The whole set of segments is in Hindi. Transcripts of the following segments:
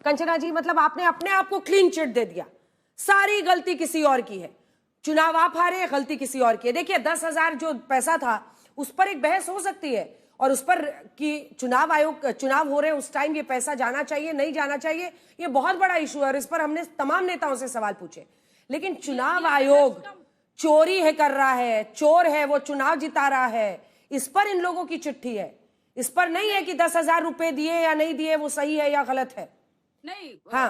कंचना जी, मतलब आपने अपने आप को क्लीन चिट दे दिया, सारी गलती किसी और की है, चुनाव आप हारे, गलती किसी और की है। देखिए 10,000 जो पैसा था उस पर एक बहस हो सकती है, और उस पर कि चुनाव हो रहे हैं उस टाइम ये पैसा जाना चाहिए नहीं जाना चाहिए, ये बहुत बड़ा इशू है और इस पर हमने तमाम नेताओं से सवाल पूछे। लेकिन चुनाव आयोग चोरी है कर रहा है, चोर है, वो चुनाव जिता रहा है, इस पर इन लोगों की चिट्ठी है, इस पर नहीं है कि 10,000 रुपए दिए या नहीं दिए वो सही है या गलत है। नहीं, हाँ,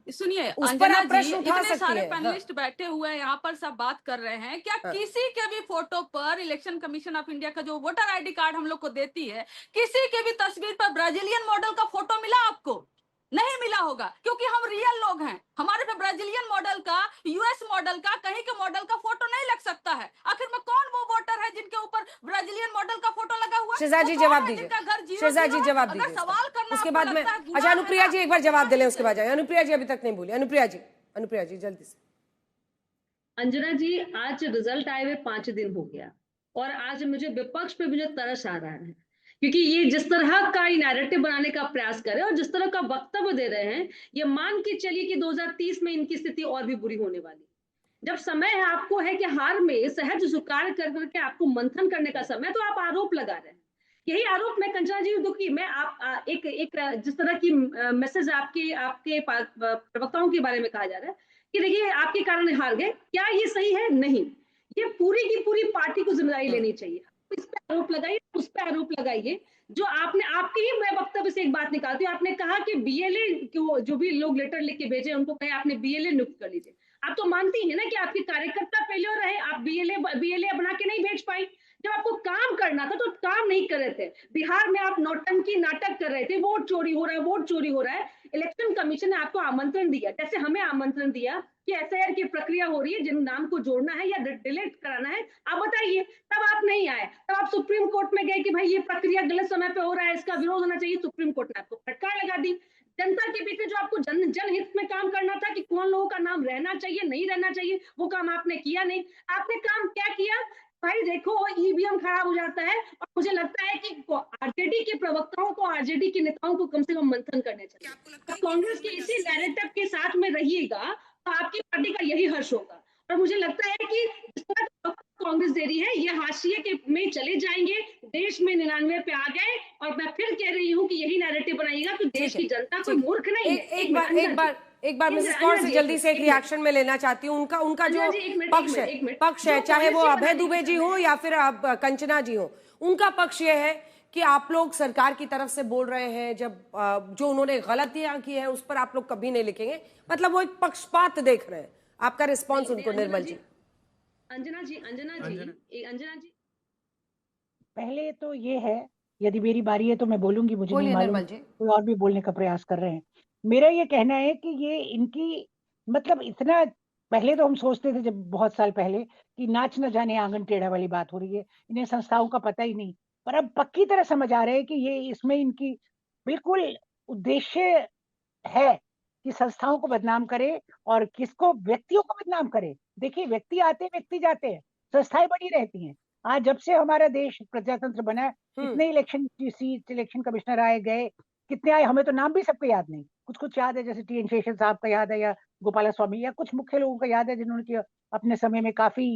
सुनिए उस पर अंजना आप प्रश्न जी, उठा इतने सकती सारे है। पैनलिस्ट बैठे हुए हैं यहाँ पर, सब बात कर रहे हैं, क्या किसी के भी फोटो पर इलेक्शन कमीशन ऑफ इंडिया का जो वोटर आईडी कार्ड हम लोग को देती है, किसी के भी तस्वीर पर ब्राजीलियन मॉडल का फोटो मिला आपको? नहीं मिला होगा, क्योंकि हम रियल लोग हैं। हमारे पे ब्राजीलियन मॉडल का, यूएस मॉडल का, कहीं के मॉडल का फोटो नहीं लग सकता है। आखिर में कौन वो वोटर है जिनके ऊपर ब्राजीलियन मॉडल का फोटो लगा हुआ है? शेजा जी जवाब दीजिए, जिनका घर जीरो शेजा जी जीरो है? जवाब अगर दीजिए, सवाल करना उसके आपको बाद में। लगता है गुनाह अच्छा है अनुप्रिया ना, जी एक बार जवाब दे लें, उसके बाद जाए। अनुप्रिया जी अभी तक नहीं बोली, अनुप्रिया जी जल्दी से। अंजना जी, आज रिजल्ट आए हुए 5 दिन हो गया और आज मुझे विपक्ष पे मुझे तरस आ रहा है, क्योंकि ये जिस तरह का नैरेटिव बनाने का प्रयास कर रहे हैं और जिस तरह का वक्तव्य दे रहे हैं, ये मान के चलिए कि 2030 में इनकी स्थिति और भी बुरी होने वाली। जब समय है, आपको है कि हार में सहज स्वीकार कर करके आपको मंथन करने का समय, तो आप आरोप लगा रहे हैं। यही आरोप मैं कंचना जी दुखी, मैं आप एक जिस तरह की मैसेज आपके आपके प्रवक्ताओं के बारे में कहा जा रहा है कि देखिए आपके कारण हार गए, क्या ये सही है? नहीं, ये पूरी की पूरी पार्टी को जिम्मेदारी लेनी चाहिए। इस पे आरोप लगाइए, उस पे आरोप लगाइए। जो आपने आपके ही मैं वक्तव्य से एक बात निकालती हूँ, आपने कहा कि बीएलए जो भी लोग लेटर लिख के भेजे उनको कहे आपने बीएलए नियुक्त कर लीजिए। आप तो मानती है ना कि आपके कार्यकर्ता फेलियर रहे, आप बीएलए बना के नहीं भेज पाई। जब आपको काम करना था तो काम नहीं कर रहे थे। बिहार में आप नौटंकी नाटक कर रहे थे, वोट चोरी हो रहा है, वोट चोरी हो रहा है। इलेक्शन कमीशन ने आपको आमंत्रण दिया, जैसे हमें आमंत्रण दिया कि एसआईआर की प्रक्रिया हो रही है, जिन नाम को जोड़ना है या डिलीट कराना है आप बताइए, तब आप नहीं आए। तब आप सुप्रीम कोर्ट में गए कि भाई ये प्रक्रिया गलत समय पे हो रहा है, इसका विरोध होना चाहिए। सुप्रीम कोर्ट ने आपको फटकार लगा दी। जनता के बीच में जो आपको जनहित में काम करना था कि कौन लोगों का नाम रहना चाहिए नहीं रहना चाहिए, वो काम आपने किया नहीं। आपने काम क्या किया? भाई देखो, ईवीएम खराब हो जाता है और मुझे लगता है कि आरजेडी के प्रवक्ताओं को, आरजेडी के नेताओं को कम से कम मंथन करने चाहिए। तो कांग्रेस के इसी नैरेटिव के साथ में रहिएगा तो आपकी पार्टी का यही हर्ष होगा। और मुझे लगता है कि जिस तरह कांग्रेस दे रही है, ये हाशिए के में चले जाएंगे। देश में 99 पे आ गए और मैं फिर कह रही हूँ कि यही नैरेटिव बनाइएगा कि देश की जनता कोई मूर्ख नहीं है। एक बार मिसेस कौर से जल्दी से एक रिएक्शन में लेना चाहती हूँ। उनका जो पक्ष है, चाहे वो अभय दुबे जी हो या फिर कंचना जी हो, उनका पक्ष ये है कि आप लोग सरकार की तरफ से बोल रहे हैं, जब जो उन्होंने गलतियां की है उस पर आप लोग कभी नहीं लिखेंगे, मतलब वो एक पक्षपात देख रहे हैं। आपका रिस्पॉन्स उनको। निर्मल जी। अंजना जी पहले तो ये है, यदि मेरी बारी है तो मैं बोलूंगी, मुझे नहीं मालूम कोई और भी बोलने का प्रयास कर रहे हैं। मेरा ये कहना है कि ये इनकी मतलब इतना, पहले तो हम सोचते थे जब बहुत साल पहले कि नाच न जाने आंगन टेढ़ा वाली बात हो रही है, इन्हें संस्थाओं का पता ही नहीं। पर अब पक्की तरह समझ आ रहे हैं कि ये इसमें इनकी बिल्कुल उद्देश्य है कि संस्थाओं को बदनाम करे और किसको, व्यक्तियों को बदनाम करे। देखिए व्यक्ति आते व्यक्ति जाते हैं, संस्थाएं बनी रहती हैं। आज जब से हमारा देश प्रजातंत्र बना है, कितने इलेक्शन कमिश्नर आए गए, कितने आए, हमें तो नाम भी सबको याद नहीं, कुछ कुछ याद है, जैसे टी.एन. शेषन साहब का याद है या गोपाला स्वामी या कुछ मुख्य लोगों का याद है जिन्होंने कि अपने समय में काफी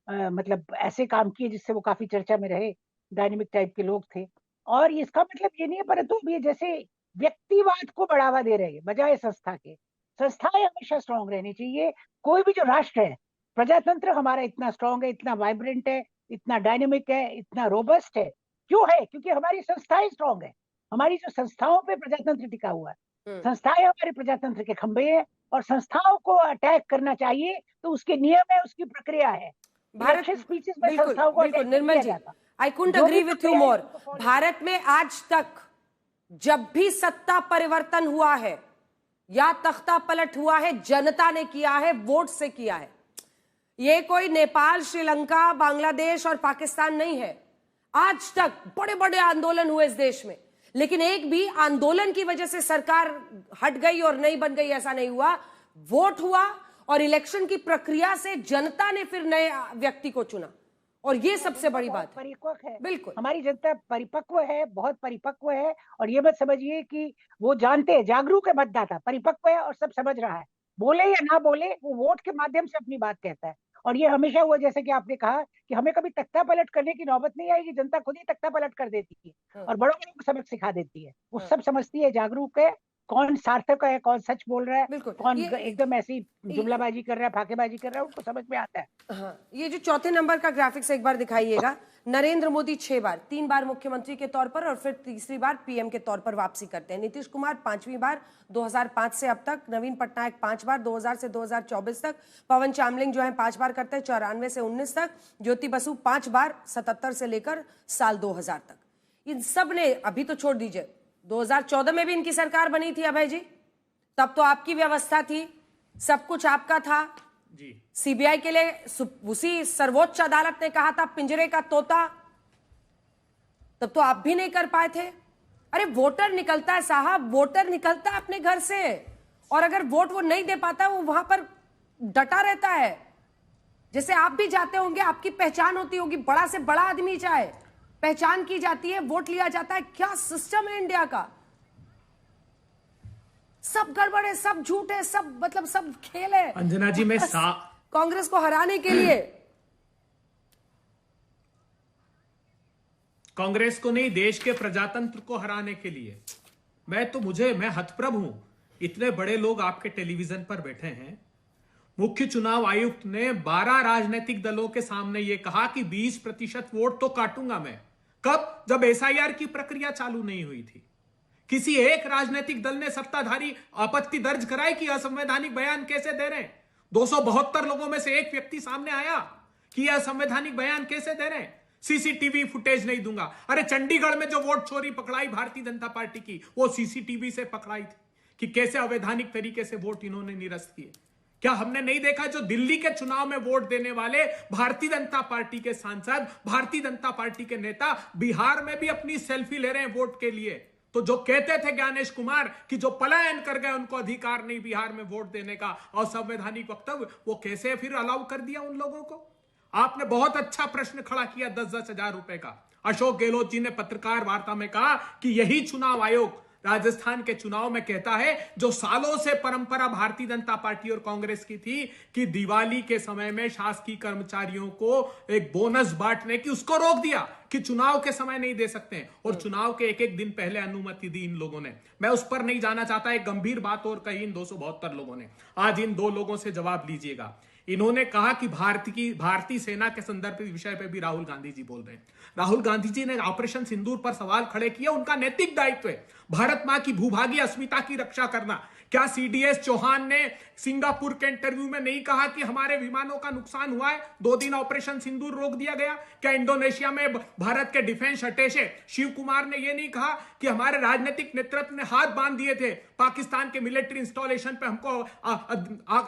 मतलब ऐसे काम किए जिससे वो काफी चर्चा में रहे, डायनेमिक टाइप के लोग थे। और इसका मतलब ये नहीं है, परंतु ये जैसे व्यक्तिवाद को बढ़ावा दे रहे हैं बजाय संस्था के। संस्थाएं हमेशा स्ट्रांग रहनी चाहिए। कोई भी जो राष्ट्र है, प्रजातंत्र हमारा इतना स्ट्रांग है, इतना वाइब्रेंट है, इतना डायनेमिक है, इतना रोबस्ट है, क्यों है? क्योंकि हमारी संस्थाएं स्ट्रांग है। हमारी जो संस्थाओं पे प्रजातंत्र टिका हुआ है, संस्थाएं हमारे प्रजातंत्र के खंभे हैं और संस्थाओं को अटैक करना चाहिए तो उसके नियम है, उसकी प्रक्रिया है। भारत स्पीचेस में संस्थाओं को attack Nirmal ji, I couldn't agree with you more. Bharat में आज तक जब भी सत्ता परिवर्तन हुआ है या तख्ता पलट हुआ है, जनता ने किया है, वोट से किया है। ये कोई नेपाल, श्रीलंका, बांग्लादेश और पाकिस्तान नहीं है। आज तक बड़े बड़े आंदोलन हुए इस देश में, लेकिन एक भी आंदोलन की वजह से सरकार हट गई और नहीं बन गई, ऐसा नहीं हुआ। वोट हुआ और इलेक्शन की प्रक्रिया से जनता ने फिर नए व्यक्ति को चुना और ये सबसे बड़ी बात है। परिपक्व है, बिल्कुल हमारी जनता परिपक्व है, बहुत परिपक्व है। और ये मत समझिए कि वो जानते हैं, जागरूक है मतदाता, परिपक्व है और सब समझ रहा है। बोले या ना बोले, वो वोट के माध्यम से अपनी बात कहता है। और ये हमेशा हुआ, जैसे कि आपने कहा कि हमें कभी तख्ता पलट करने की नौबत नहीं आएगी, जनता खुद ही तख्ता पलट कर देती है और बड़ों बड़ों को सबक सिखा देती है। वो सब समझती है, जागरूक है, कौन सार्थक है, कौन सच बोल रहा है, बिल्कुल। कौन एकदम ऐसी जुमलाबाजी कर रहा है, फाकेबाजी कर रहा है, उनको समझ में आता है। हाँ, ये जो चौथे नंबर का ग्राफिक्स एक बार दिखाइएगा। नरेंद्र मोदी 6 बार, 3 बार मुख्यमंत्री के तौर पर और फिर तीसरी बार पीएम के तौर पर वापसी करते हैं। नीतीश कुमार 5वीं बार 2005 से अब तक, नवीन पटनायक 5 बार 2000 से 2024 तक, पवन चामलिंग जो है 5 बार करते हैं 94 से 19 तक, ज्योति बसु 5 बार 77 से लेकर साल 2000 तक। इन सब ने, अभी तो छोड़ दीजिए, 2014 में भी इनकी सरकार बनी थी अभय जी, तब तो आपकी व्यवस्था थी, सब कुछ आपका था जी। सीबीआई के लिए उसी सर्वोच्च अदालत ने कहा था पिंजरे का तोता, तब तो आप भी नहीं कर पाए थे। अरे वोटर निकलता है साहब, वोटर निकलता है अपने घर से, और अगर वोट वो नहीं दे पाता, वो वहां पर डटा रहता है। जैसे आप भी जाते होंगे, आपकी पहचान होती होगी, बड़ा से बड़ा आदमी चाहे, पहचान की जाती है, वोट लिया जाता है। क्या सिस्टम है इंडिया का। सब गड़बड़ है, सब झूठ है, सब मतलब सब खेल है अंजना जी। मैं कांग्रेस को हराने के लिए। कांग्रेस को नहीं, देश के प्रजातंत्र को हराने के लिए। मैं हतप्रभ हूं, इतने बड़े लोग आपके टेलीविजन पर बैठे हैं। मुख्य चुनाव आयुक्त ने 12 राजनीतिक दलों के सामने यह कहा कि 20% वोट तो काटूंगा मैं। कब? जब एसआईआर की प्रक्रिया चालू नहीं हुई थी। किसी एक राजनीतिक दल ने सत्ताधारी आपत्ति दर्ज कराई कि असंवैधानिक बयान कैसे दे रहे हैं। 272 लोगों में से एक व्यक्ति सामने आया कि यह असंवैधानिक बयान कैसे दे रहे हैं। सीसीटीवी फुटेज नहीं दूंगा। अरे चंडीगढ़ में जो वोट चोरी पकड़ाई भारतीय जनता पार्टी की, वो सीसीटीवी से पकड़ाई थी कि कैसे अवैधानिक तरीके से वोट इन्होंने निरस्त किए। क्या हमने नहीं देखा जो दिल्ली के चुनाव में वोट देने वाले भारतीय जनता पार्टी के सांसद, भारतीय जनता पार्टी के नेता बिहार में भी अपनी सेल्फी ले रहे हैं वोट के लिए। तो जो कहते थे ज्ञानेश कुमार कि जो पलायन कर गए उनको अधिकार नहीं बिहार में वोट देने का, असंवैधानिक वक्तव्य, वो कैसे फिर अलाउ कर दिया उन लोगों को। आपने बहुत अच्छा प्रश्न खड़ा किया 10-10 हजार रुपए का। अशोक गहलोत जी ने पत्रकार वार्ता में कहा कि यही चुनाव आयोग राजस्थान के चुनाव में कहता है, जो सालों से परंपरा भारतीय जनता पार्टी और कांग्रेस की थी कि दिवाली के समय में शासकीय कर्मचारियों को एक बोनस बांटने की, उसको रोक दिया कि चुनाव के समय नहीं दे सकते हैं, और चुनाव के एक दिन पहले अनुमति दी इन लोगों ने। मैं उस पर नहीं जाना चाहता। एक गंभीर बात और कही इन 272 लोगों ने। आज इन 2 लोगों से जवाब लीजिएगा। इन्होंने कहा कि भारतीय सेना के संदर्भ विषय पे भी राहुल गांधी जी बोल रहे हैं। राहुल गांधी जी ने ऑपरेशन सिंदूर पर सवाल खड़े किए। उनका नैतिक दायित्व है भारत मां की भूभागी अस्मिता की रक्षा करना। क्या सीडीएस चौहान ने सिंगापुर के इंटरव्यू में नहीं कहा कि हमारे विमानों का नुकसान हुआ है, 2 दिन ऑपरेशन सिंदूर रोक दिया गया? क्या इंडोनेशिया में भारत के डिफेंस अटैचे शिव कुमार ने यह नहीं कहा कि हमारे राजनीतिक नेतृत्व ने हाथ बांध दिए थे, पाकिस्तान के मिलिट्री इंस्टॉलेशन पे हमको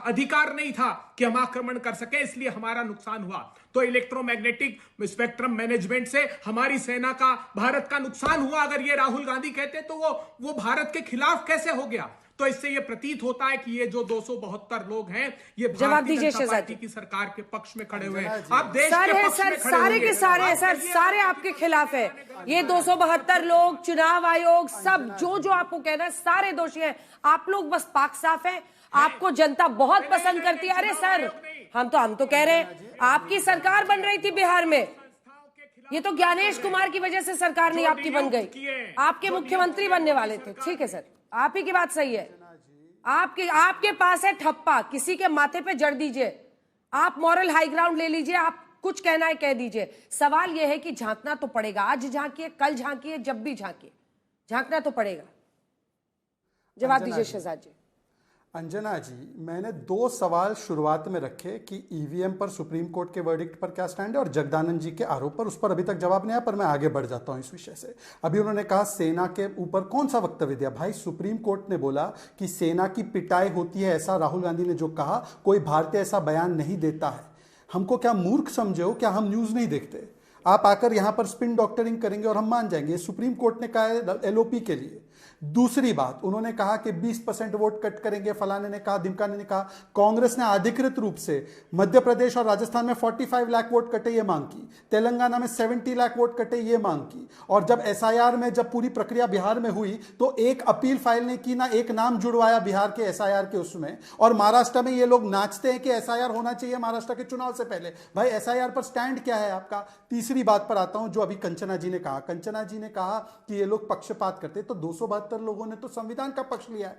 अधिकार नहीं था कि हम आक्रमण कर सके, इसलिए हमारा नुकसान हुआ। तो इलेक्ट्रोमैग्नेटिक स्पेक्ट्रम मैनेजमेंट से हमारी सेना का, भारत का नुकसान हुआ। अगर ये राहुल गांधी कहते तो वो भारत के खिलाफ कैसे हो गया? तो इससे ये प्रतीत होता है कि ये जो 272 लोग हैं, ये भारतीय जनता पार्टी की सरकार के पक्ष में खड़े हुए हैं। आप देश के पक्ष में खड़े सारे के सारे सर, सारे आपके खिलाफ है। ये 272 लोग, चुनाव आयोग, सब जो आपको कहना है, सारे दोषी हैं। आप लोग बस पाक साफ हैं। आपको जनता बहुत पसंद करती है। अरे सर, हम तो कह रहे हैं, आपकी सरकार बन रही थी बिहार में, ये तो ज्ञानेश कुमार की वजह से सरकार नहीं आपकी बन गई। आपके मुख्यमंत्री बनने वाले थे। ठीक है सर, आप ही की बात सही है। आपके पास है ठप्पा, किसी के माथे पे जड़ दीजिए। आप मॉरल हाई ग्राउंड ले लीजिए, आप कुछ कहना है कह दीजिए। सवाल यह है कि झांकना तो पड़ेगा। आज झांकिए, कल झांकिए, जब भी झांकिए, झांकना तो पड़ेगा। जवाब दीजिए शहजाद जी। अंजना जी, मैंने 2 सवाल शुरुआत में रखे कि ईवीएम पर सुप्रीम कोर्ट के वर्डिक्ट पर क्या स्टैंड है और जगदानंद जी के आरोप पर। उस पर अभी तक जवाब नहीं आया, पर मैं आगे बढ़ जाता हूं इस विषय से। अभी उन्होंने कहा सेना के ऊपर कौन सा वक्तव्य दिया। भाई, सुप्रीम कोर्ट ने बोला कि सेना की पिटाई होती है, ऐसा राहुल गांधी ने जो कहा, कोई भारतीय ऐसा बयान नहीं देता है। हमको क्या मूर्ख समझे हो? क्या हम न्यूज नहीं देखते? आप आकर यहां पर स्पिन डॉक्टरिंग करेंगे और हम मान जाएंगे। सुप्रीम कोर्ट ने कहा है एलओपी के लिए। दूसरी बात, उन्होंने कहा कि 20% वोट कट करेंगे, फलाने ने कहा, दिमकाने ने कहा। कांग्रेस ने अधिकृत रूप से मध्य प्रदेश और राजस्थान में 45 लाख वोट कटे ये मांग की, तेलंगाना में 70 लाख वोट कटे ये मांग की, और जब एसआईआर में जब पूरी प्रक्रिया बिहार में हुई तो एक अपील फाइल नहीं की, ना एक नाम जुड़वाया बिहार के एसआईआर के उसमें। और महाराष्ट्र में ये लोग नाचते हैं कि एसआईआर होना चाहिए महाराष्ट्र के चुनाव से पहले। भाई एसआईआर पर स्टैंड क्या है आपका? तीसरी बात पर आता हूं, जो अभी कंचना जी ने कहा। कंचना जी ने कहा कि ये लोग पक्षपात करते, तो 272 लोगों ने तो संविधान का पक्ष लिया है।